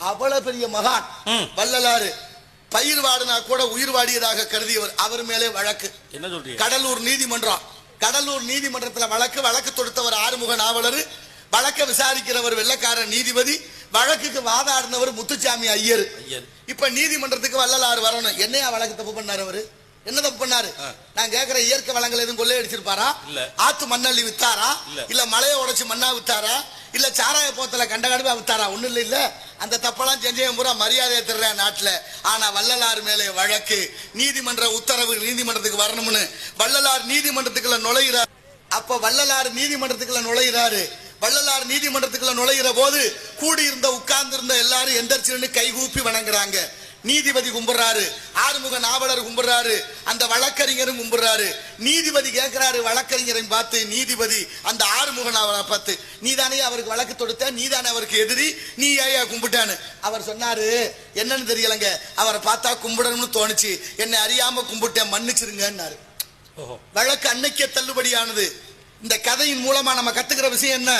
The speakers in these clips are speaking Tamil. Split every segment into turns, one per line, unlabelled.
அவ்வளவு பெரிய மகான் வள்ளலாறு. பயிர் வாடினா கூட உயிர் வாடியதாக கருதியவர். அவர் மேலே வழக்கு.
என்ன சொல்றீங்க?
கடலூர் நீதிமன்றம். கடலூர் நீதிமன்றத்தில் வழக்கு தொடுத்தவர் ஆறுமுக நாவலர், வழக்க விசாரிக்கிறவர் வெள்ளக்கார நீதிபதி, வழக்குக்கு வாதாடினவர் முத்துச்சாமி ஐயர். இப்ப நீதிமன்றத்துக்கு வள்ளலாறு வரணும். என்னையா வழக்கு தப்பு பண்ணாரு? அவரு என்ன தப்பு பண்ணாரு? நான் கேக்குற இயற்கை வளங்கள் எதுவும் கொள்ளை அடிச்சிருப்பாரா? ஆத்து மண்ணள்ளி வித்தாரா? இல்ல மலையை உடைச்சு மண்ணா வித்தாரா? இல்ல சாராய போத்தல கண்டகடுவா வித்தாரா? ஒண்ணு இல்ல. அந்த தப்பெல்லாம் செஞ்சேன் பூரா மரியாதையை தர்ற நாட்டுல. ஆனா வள்ளலார் மேலே வழக்கு. நீதிமன்ற உத்தரவு நீதிமன்றத்துக்கு வரணும்னு வள்ளலார் நீதிமன்றத்துக்குள்ள நுழைகிறார். அப்ப வள்ளலார் நீதிமன்றத்துக்குள்ள நுழைகிறாரு. வள்ளலார் நீதிமன்றத்துக்குள்ள நுழைகிற போது கூடியிருந்த உட்கார்ந்து இருந்த எல்லாரும் எந்திரிச்சு கைகூப்பி வணங்குறாங்க. நீதிபதி கும்பிடுறாரு, ஆறுமுக நாவலர் கும்பிடுறாரு, அந்த வழக்கறிஞரும் கும்பிடுறாரு. நீதிபதி கேட்கிறாரு வழக்கறிஞரை பார்த்து, நீதிபதி அந்த ஆறுமுக நாவலரை பார்த்து, நீதானே அவருக்கு வழக்கு தொடுத்த, நீதானே அவருக்கு எதிரி, நீ ஏயா கும்பிட்டான்னு. அவர் சொன்னாரு, என்னன்னு தெரியலங்க, அவரை பார்த்தா கும்பிடணும்னு தோணுச்சு, என்னை அறியாம கும்பிட்டேன், மன்னிச்சிருங்கன்னாரு. வழக்கு அன்னைக்கே தள்ளுபடியானது. இந்த கதையின் மூலமா நம்ம கத்துக்கிற விஷயம் என்ன?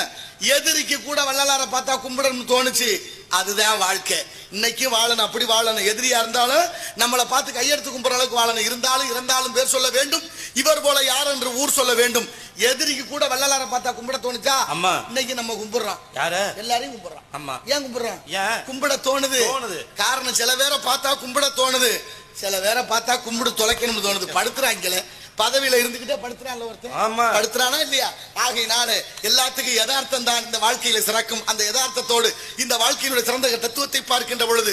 எதிரிக்கு கூட வள்ளலாரை பார்த்தா கும்பிடணும்னு தோணுச்சு. அதுதான் வாழ்க்கை. இன்னைக்கு வாழணும், அப்படி வாழணும். எதிரியா இருந்தாலும் நம்மளை பார்த்து கையெடுத்து கும்பிடுற அளவுக்கு வாழணும். இருந்தாலும் இறந்தாலும் பேர் சொல்ல வேண்டும், இவர் போல யார் என்று ஊர் சொல்ல வேண்டும். எதிரிக்கு கூட வள்ளலாரை பார்த்தா கும்பிட தோணுச்சா? இன்னைக்கு நம்ம கும்பிடுறோம். எல்லாரையும் கும்பிடுறோம். ஏன் கும்பிடுறோம்? கும்பிட தோணுது. காரணம், சில பேரை பார்த்தா கும்பிட தோணுது, சில பேரை பார்த்தா கும்பிடு தொலைக்கணும்னு தோணுது. படுத்துறாங்களே, பதவியில இருந்துகிட்டே படுத்துறான் ஒருத்தன், படுத்துறானா இல்லையா? ஆகையினால எல்லாத்துக்கும் யதார்த்தம் தான் இந்த வாழ்க்கையில சிறக்கும். அந்த யதார்த்தத்தோடு இந்த வாழ்க்கையினுடைய சிறந்த தத்துவத்தை பார்க்கின்ற பொழுது